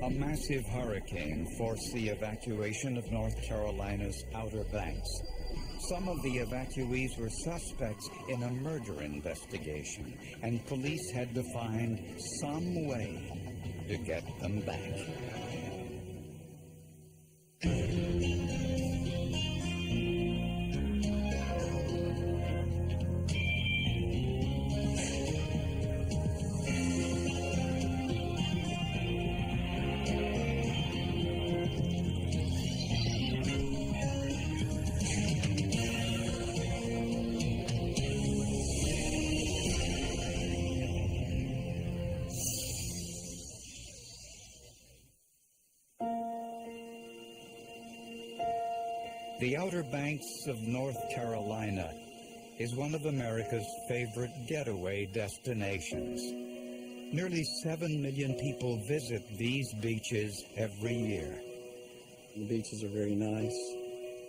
A massive hurricane forced the evacuation of North Carolina's Outer Banks. Some of the evacuees were suspects in a murder investigation, and police had to find some way to get them back. The Outer Banks of North Carolina is one of America's favorite getaway destinations. Nearly 7 million people visit these beaches every year. The beaches are very nice,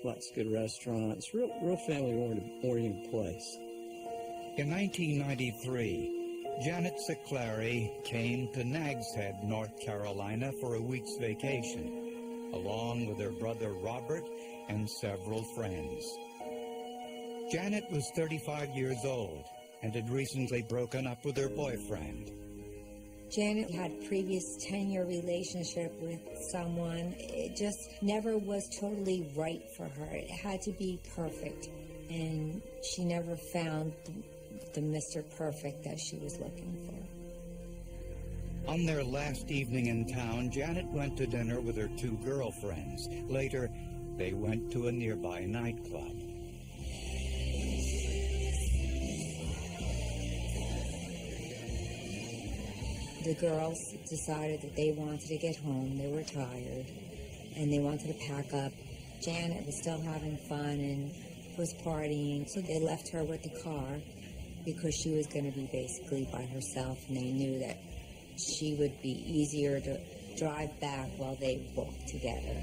lots of good restaurants, real family-oriented place. In 1993, Janet Siclari came to Nags Head, North Carolina for a week's vacation, along with her brother Robert and several friends. Janet was 35 years old and had recently broken up with her boyfriend. Janet had a previous 10-year relationship with someone. It just never was totally right for her. It had to be perfect, and she never found the Mr. Perfect that she was looking for. On their last evening in town, Janet went to dinner with her two girlfriends. Later, they went to a nearby nightclub. The girls decided that they wanted to get home. They were tired, and they wanted to pack up. Janet was still having fun and was partying, so they left her with the car because she was going to be basically by herself, and they knew that she would be easier to drive back while they walked together.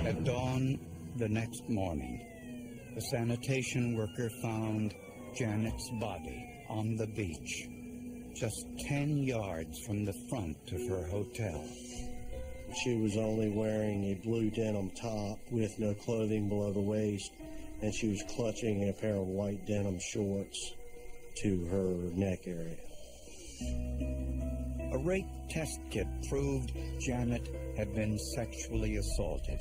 At dawn the next morning, a sanitation worker found Janet's body on the beach, just 10 yards from the front of her hotel. She was only wearing a blue denim top with no clothing below the waist, and she was clutching a pair of white denim shorts to her neck area. A rape test kit proved Janet had been sexually assaulted.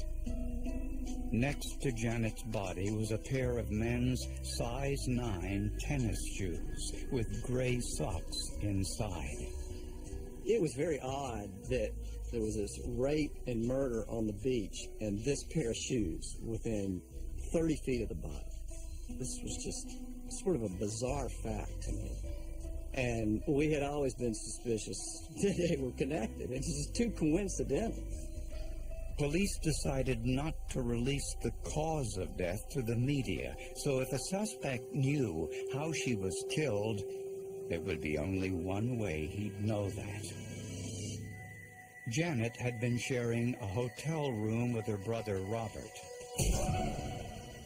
Next to Janet's body was a pair of men's size 9 tennis shoes with gray socks inside. It was very odd that there was this rape and murder on the beach and this pair of shoes within 30 feet of the body. This was just sort of a bizarre fact to me. And we had always been suspicious that they were connected. It's just too coincidental. Police decided not to release the cause of death to the media, so if a suspect knew how she was killed, there would be only one way he'd know that. Janet had been sharing a hotel room with her brother Robert.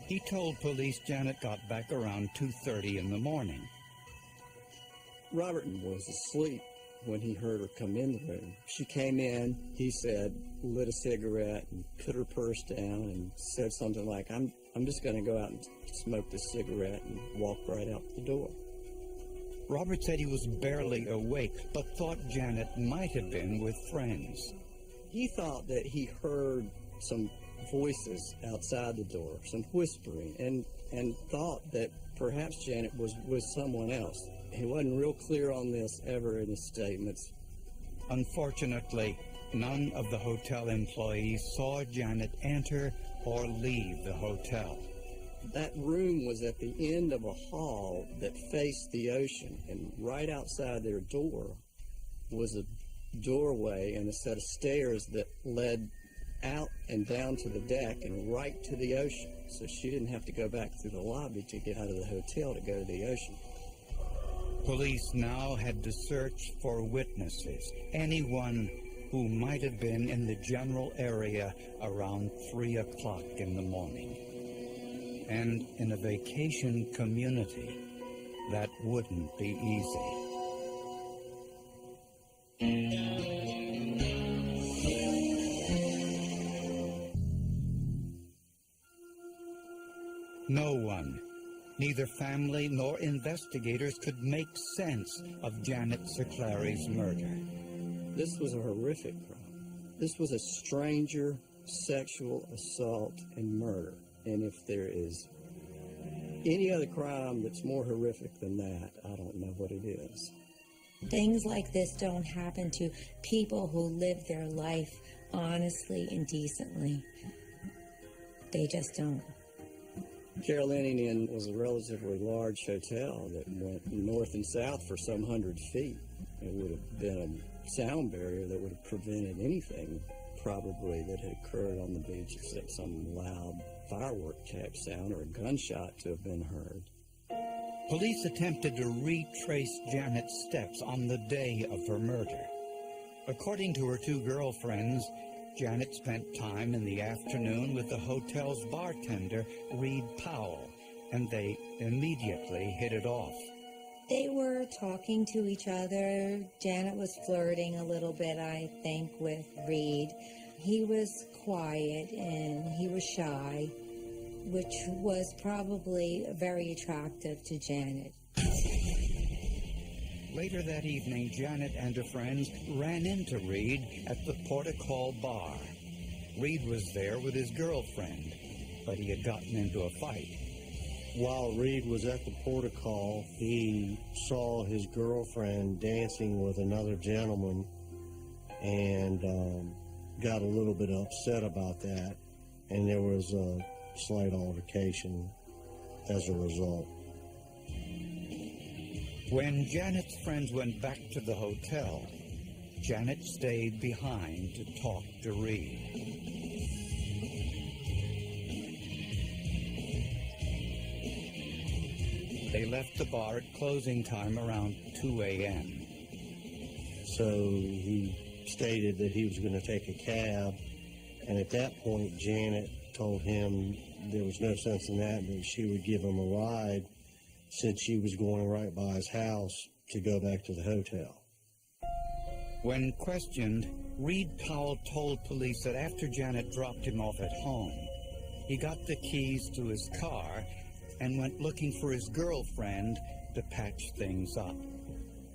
He told police Janet got back around 2:30 in the morning. Robert was asleep when he heard her come in the room. She came in, he said, lit a cigarette and put her purse down and said something like, I'm just going to go out and smoke this cigarette, and walked right out the door. Robert said he was barely awake, but thought Janet might have been with friends. He thought that he heard some voices outside the door, some whispering, and thought that perhaps Janet was with someone else. He wasn't real clear on this ever in his statements. Unfortunately, none of the hotel employees saw Janet enter or leave the hotel. That room was at the end of a hall that faced the ocean, and right outside their door was a doorway and a set of stairs that led out and down to the deck and right to the ocean. So she didn't have to go back through the lobby to get out of the hotel to go to the ocean. Police now had to search for witnesses, anyone who might have been in the general area around 3 o'clock in the morning. and in a vacation community. That wouldn't be easy. No one, neither family nor investigators, could make sense of Janet Siclari's murder. This was a horrific crime. This was a stranger sexual assault and murder. And if there is any other crime that's more horrific than that, I don't know what it is. Things like this don't happen to people who live their life honestly and decently. They just don't. Carolinian Inn was a relatively large hotel that went north and south for some 100 feet. It would have been a sound barrier that would have prevented anything probably that had occurred on the beach except some loud firework type sound or a gunshot to have been heard. Police attempted to retrace Janet's steps on the day of her murder. According to her two girlfriends, Janet spent time in the afternoon with the hotel's bartender, Reed Powell, and they immediately hit it off. They were talking to each other. Janet was flirting a little bit, I think, with Reed. He was quiet and he was shy, which was probably very attractive to Janet. Later that evening, Janet and her friends ran into Reed at the Portico bar. Reed was there with his girlfriend, but he had gotten into a fight. While Reed was at the Portico, he saw his girlfriend dancing with another gentleman and got a little bit upset about that, and there was a slight altercation as a result. When Janet's friends went back to the hotel, Janet stayed behind to talk to Reed. They left the bar at closing time around 2 a.m. So he stated that he was going to take a cab, and at that point Janet told him there was no sense in that, that she would give him a ride since she was going right by his house to go back to the hotel. When questioned, Reed Powell told police that after Janet dropped him off at home, he got the keys to his car and went looking for his girlfriend to patch things up.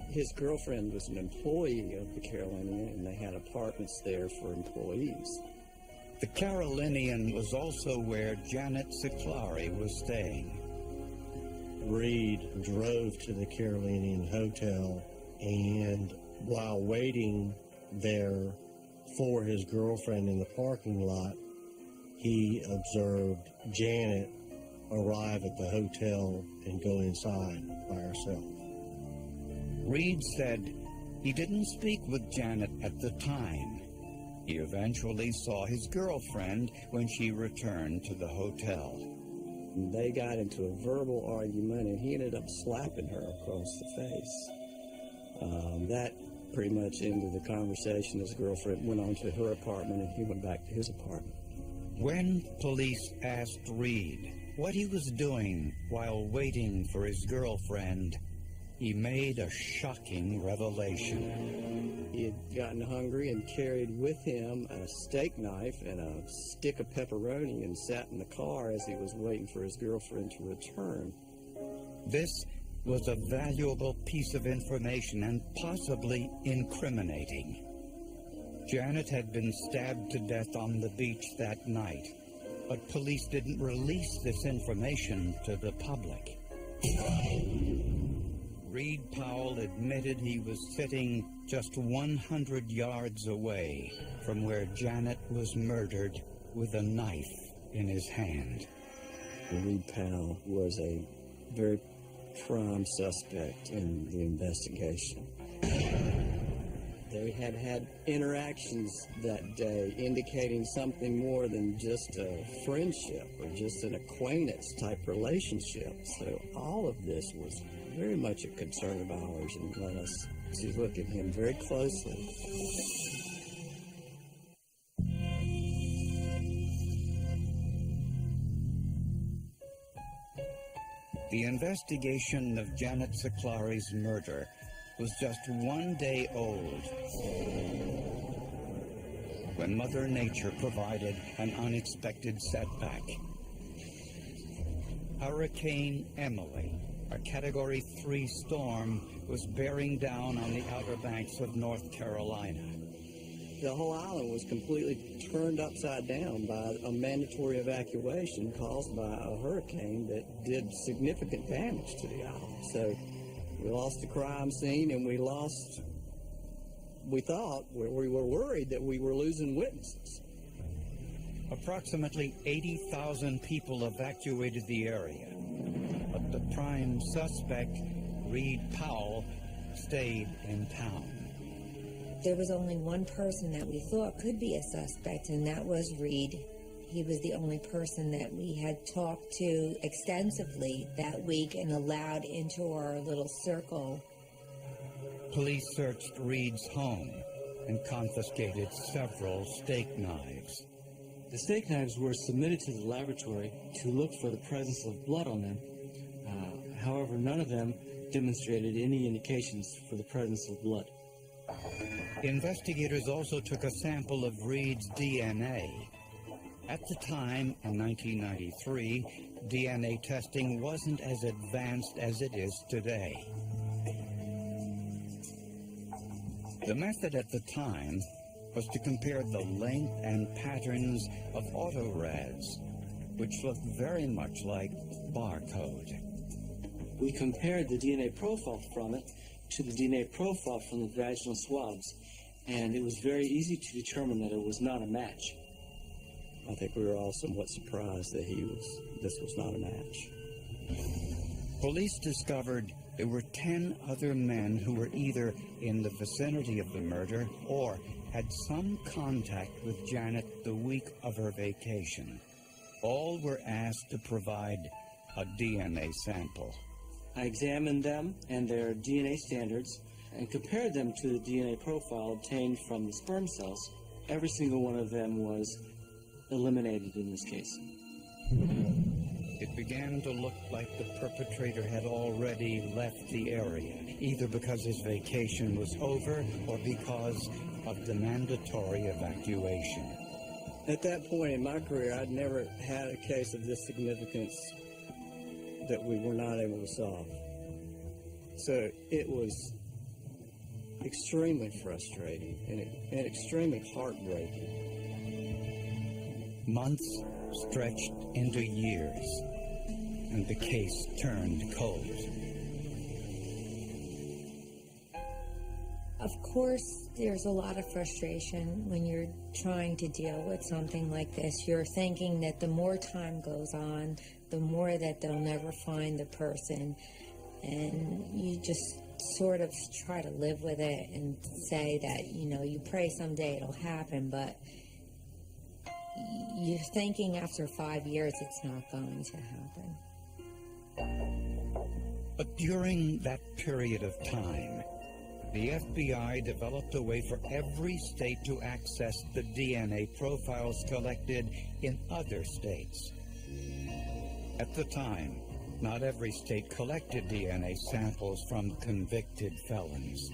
His girlfriend was an employee of the Carolinian, and they had apartments there for employees. The Carolinian was also where Janet Siclari was staying. Reed drove to the Carolinian Hotel, and while waiting there for his girlfriend in the parking lot, he observed Janet arrive at the hotel and go inside by herself. Reed said he didn't speak with Janet at the time. He eventually saw his girlfriend when she returned to the hotel. They got into a verbal argument, and he ended up slapping her across the face. That pretty much ended the conversation. His girlfriend went on to her apartment, and he went back to his apartment. When police asked Reed what he was doing while waiting for his girlfriend, he made a shocking revelation. He had gotten hungry and carried with him a steak knife and a stick of pepperoni and sat in the car as he was waiting for his girlfriend to return. This was a valuable piece of information and possibly incriminating. Janet had been stabbed to death on the beach that night, but police didn't release this information to the public. Reed Powell admitted he was sitting just 100 yards away from where Janet was murdered with a knife in his hand. Reed Powell was a very prime suspect in the investigation. They had had interactions that day indicating something more than just a friendship or just an acquaintance type relationship. So all of this was very much a concern of ours and led us to look at him very closely. The investigation of Janet Siclari's murder was just 1 day old when Mother Nature provided an unexpected setback. Hurricane Emily, a Category 3 storm, was bearing down on the Outer Banks of North Carolina. The whole island was completely turned upside down by a mandatory evacuation caused by a hurricane that did significant damage to the island. So we lost the crime scene, and we were worried that we were losing witnesses. Approximately 80,000 people evacuated the area, but the prime suspect, Reed Powell, stayed in town. There was only one person that we thought could be a suspect, and that was Reed. He was the only person that we had talked to extensively that week and allowed into our little circle. Police searched Reed's home and confiscated several steak knives. The steak knives were submitted to the laboratory to look for the presence of blood on them. However, none of them demonstrated any indications for the presence of blood. Investigators also took a sample of Reed's DNA. At the time, in 1993, DNA testing wasn't as advanced as it is today. The method at the time was to compare the length and patterns of autorads, which looked very much like barcode. We compared the DNA profile from it to the DNA profile from the vaginal swabs, and it was very easy to determine that it was not a match. I think we were all somewhat surprised that this was not a match. Police discovered there were 10 other men who were either in the vicinity of the murder or had some contact with Janet the week of her vacation. All were asked to provide a DNA sample. I examined them and their DNA standards and compared them to the DNA profile obtained from the sperm cells. Every single one of them was eliminated in this case. It began to look like the perpetrator had already left the area, either because his vacation was over or because of the mandatory evacuation. At that point in my career, I'd never had a case of this significance that we were not able to solve. So it was extremely frustrating and extremely heartbreaking. Months stretched into years, and the case turned cold. Of course, there's a lot of frustration when you're trying to deal with something like this. You're thinking that the more time goes on, the more that they'll never find the person. And you just sort of try to live with it and say that, you pray someday it'll happen, but you're thinking after 5 years it's not going to happen. But during that period of time, the FBI developed a way for every state to access the DNA profiles collected in other states. At the time, not every state collected DNA samples from convicted felons.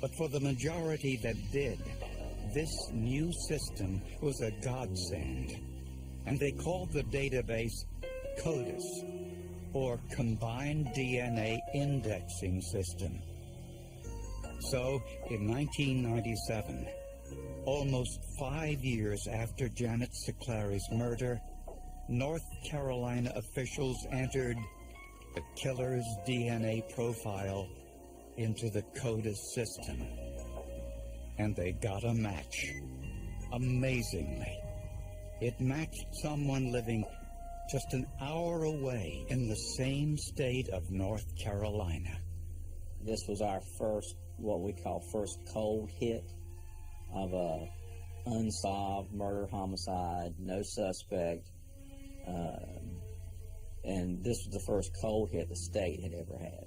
But for the majority that did, this new system was a godsend, and they called the database CODIS, or Combined DNA Indexing System. So, in 1997, almost 5 years after Janet Siclari's murder, North Carolina officials entered the killer's DNA profile into the CODIS system. And they got a match. Amazingly, it matched someone living just an hour away in the same state of North Carolina. This was our first, what we call first cold hit of a unsolved murder-homicide, no suspect, and this was the first cold hit the state had ever had.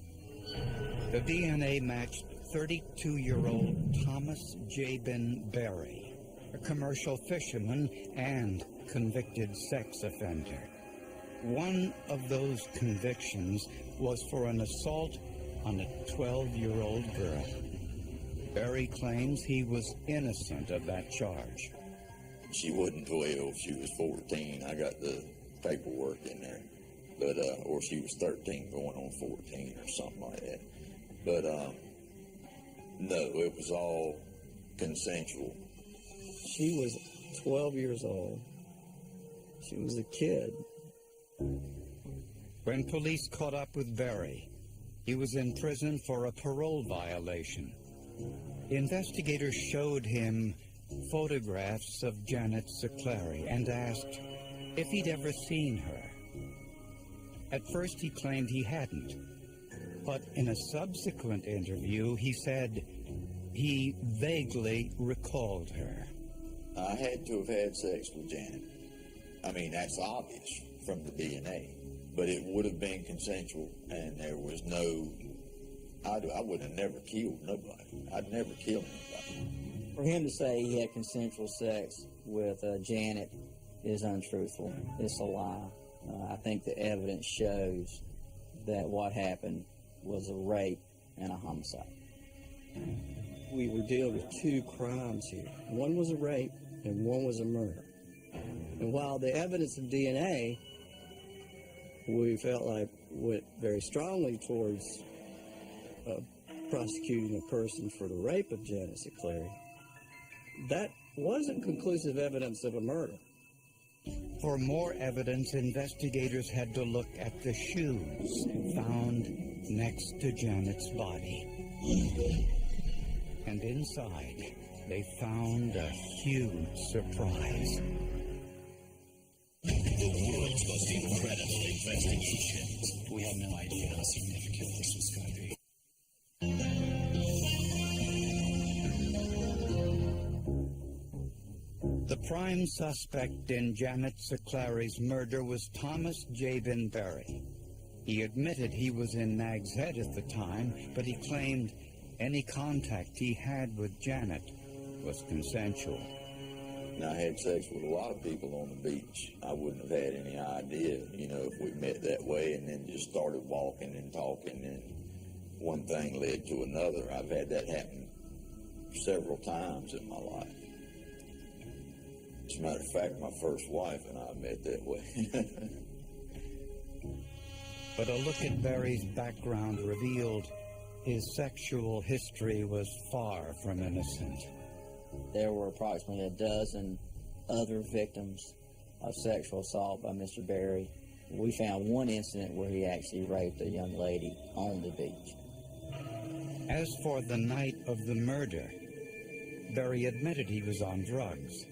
The DNA matched 32-year-old Thomas Jabin Berry, a commercial fisherman and convicted sex offender. One of those convictions was for an assault on a 12-year-old girl. Barry claims he was innocent of that charge. She wasn't 12, she was 14. I got the paperwork in there. But, or she was 13 going on 14 or something like that. But, no, it was all consensual. She was 12 years old. She was a kid. When police caught up with Barry, he was in prison for a parole violation. Investigators showed him photographs of Janet Siclari and asked if he'd ever seen her. At first he claimed he hadn't, but in a subsequent interview he said he vaguely recalled her. I had to have had sex with Janet. I mean, that's obvious from the DNA, but it would have been consensual, and there was no, I would have never killed nobody. I'd never killed nobody. For him to say he had consensual sex with Janet is untruthful. It's a lie. I think the evidence shows that what happened was a rape and a homicide. We were dealing with two crimes here. One was a rape and one was a murder. And while the evidence of DNA, we felt like went very strongly towards prosecuting a person for the rape of Janet Siclari, that wasn't conclusive evidence of a murder. For more evidence, investigators had to look at the shoes found next to Janet's body. And inside, they found a huge surprise. The world's most incredible investigation. We had no idea how significant this was going to be. The prime suspect in Janet Siclari's murder was Thomas Jabin Barry. He admitted he was in Nag's Head at the time, but he claimed any contact he had with Janet was consensual. And I had sex with a lot of people on the beach. I wouldn't have had any idea, if we met that way and then just started walking and talking and one thing led to another. I've had that happen several times in my life. As a matter of fact, my first wife and I met that way. But a look at Barry's background revealed his sexual history was far from innocent. There were approximately a dozen other victims of sexual assault by Mr. Barry. We found one incident where he actually raped a young lady on the beach. As for the night of the murder, Barry admitted he was on drugs.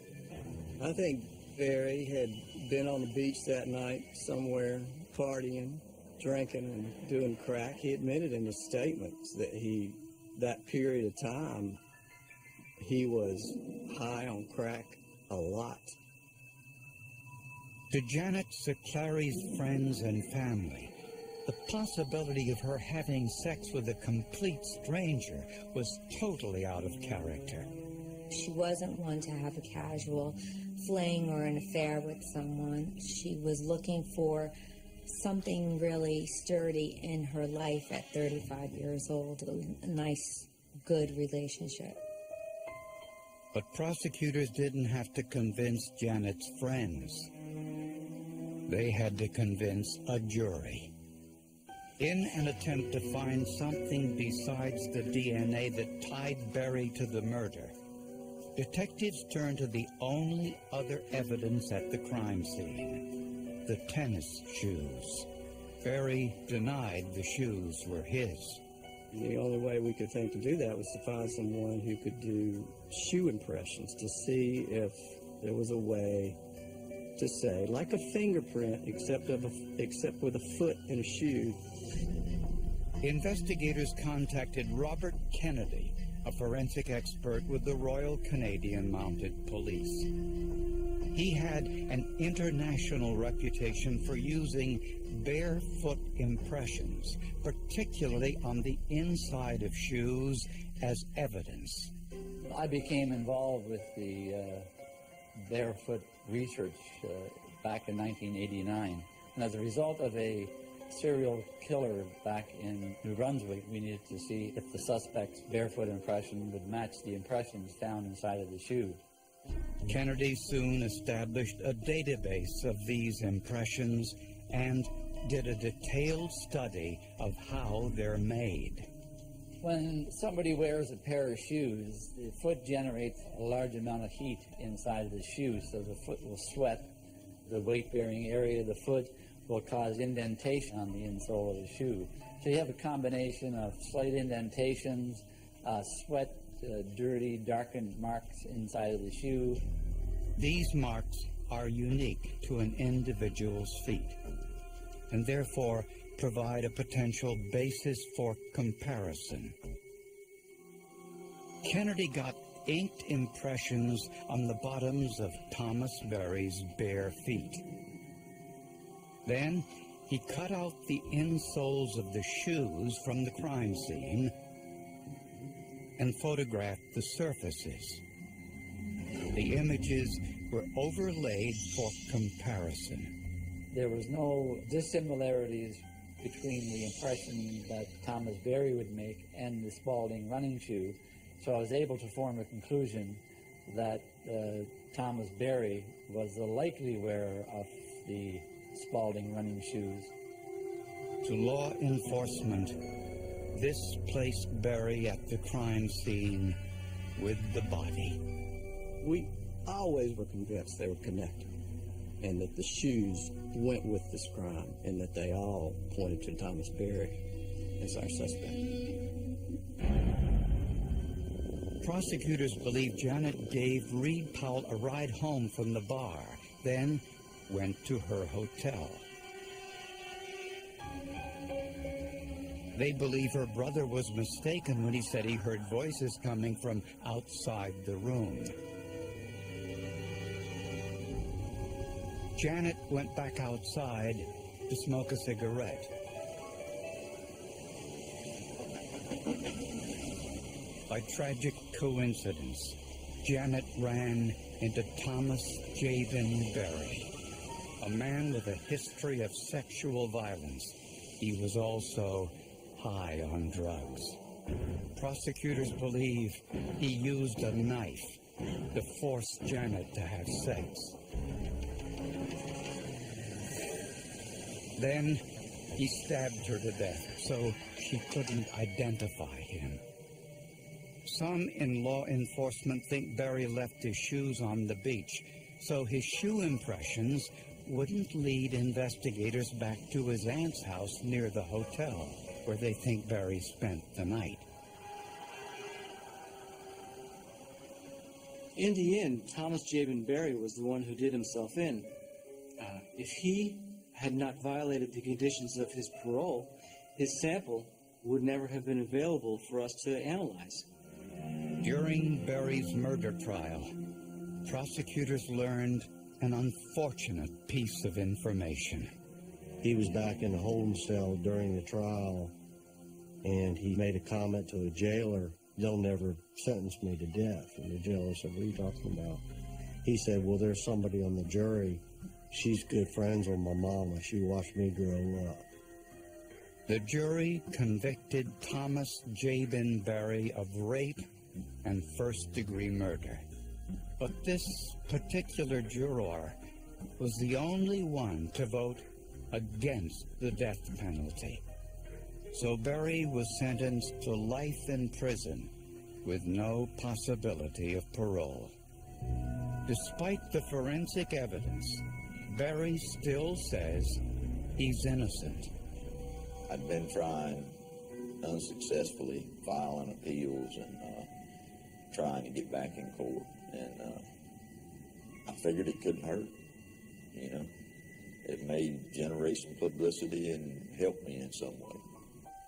I think Barry had been on the beach that night somewhere, partying, drinking, and doing crack. He admitted in his statements that that period of time, he was high on crack a lot. To Janet Siclari's friends and family, the possibility of her having sex with a complete stranger was totally out of character. She wasn't one to have a casual fling or an affair with someone. She was looking for something really sturdy in her life at 35 years old, a nice, good relationship. But prosecutors didn't have to convince Janet's friends. They had to convince a jury. In an attempt to find something besides the DNA that tied Barry to the murder, detectives turned to the only other evidence at the crime scene, the tennis shoes. Barry denied the shoes were his. The only way we could think to do that was to find someone who could do shoe impressions to see if there was a way to say, like a fingerprint, except with a foot in a shoe. Investigators contacted Robert Kennedy, a forensic expert with the Royal Canadian Mounted Police. He had an international reputation for using barefoot impressions, particularly on the inside of shoes, as evidence. I became involved with the barefoot research back in 1989. And as a result of a serial killer back in New Brunswick, we needed to see if the suspect's barefoot impression would match the impressions found inside of the shoe. Kennedy soon established a database of these impressions and did a detailed study of how they're made. When somebody wears a pair of shoes, the foot generates a large amount of heat inside of the shoe, so the foot will sweat. The weight-bearing area of the foot will cause indentation on the insole of the shoe. So you have a combination of slight indentations, sweat, dirty, darkened marks inside of the shoe. These marks are unique to an individual's feet, and therefore provide a potential basis for comparison. Kennedy got inked impressions on the bottoms of Thomas Berry's bare feet. Then he cut out the insoles of the shoes from the crime scene and photographed the surfaces. The images were overlaid for comparison. There was no dissimilarities between the impression that Thomas Berry would make and the Spalding running shoe, so I was able to form a conclusion that Thomas Berry was the likely wearer of the Spalding running shoes. To law enforcement, this placed Berry at the crime scene with the body. We always were convinced they were connected, and that the shoes went with this crime, and that they all pointed to Thomas Berry as our suspect. Prosecutors believe Janet gave Reed Powell a ride home from the bar, then went to her hotel. They believe her brother was mistaken when he said he heard voices coming from outside the room. Janet went back outside to smoke a cigarette. By tragic coincidence, Janet ran into Thomas Jabin Berry, a man with a history of sexual violence. He was also high on drugs. Prosecutors believe he used a knife to force Janet to have sex. Then he stabbed her to death so she couldn't identify him. Some in law enforcement think Berry left his shoes on the beach, so his shoe impressions wouldn't lead investigators back to his aunt's house near the hotel, where they think Berry spent the night. In the end, Thomas Jabin Berry was the one who did himself in. If he had not violated the conditions of his parole, his sample would never have been available for us to analyze. During Berry's murder trial, prosecutors learned an unfortunate piece of information. He was back in the holding cell during the trial, and he made a comment to a jailer, "They'll never sentence me to death." And the jailer said, "What are you talking about?" He said, "Well, there's somebody on the jury. She's good friends with my mama. She watched me grow up." The jury convicted Thomas Jabin Berry of rape and first-degree murder. But this particular juror was the only one to vote against the death penalty. So Berry was sentenced to life in prison with no possibility of parole. Despite the forensic evidence, Berry still says he's innocent. I'd been trying unsuccessfully, filing appeals and trying to get back in court. And I figured it couldn't hurt, you know. It may generate some publicity and help me in some way.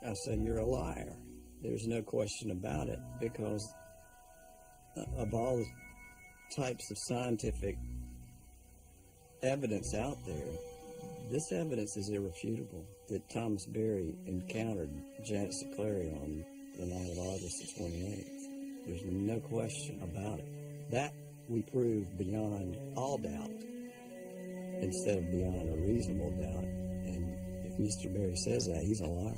I said, "You're a liar." There's no question about it, because of all the types of scientific evidence out there, this evidence is irrefutable that Thomas Berry encountered Janet Siclari on the night of August the 28th. There's no question about it. That we proved beyond all doubt instead of beyond a reasonable doubt. Mr. Berry says that, he's a liar.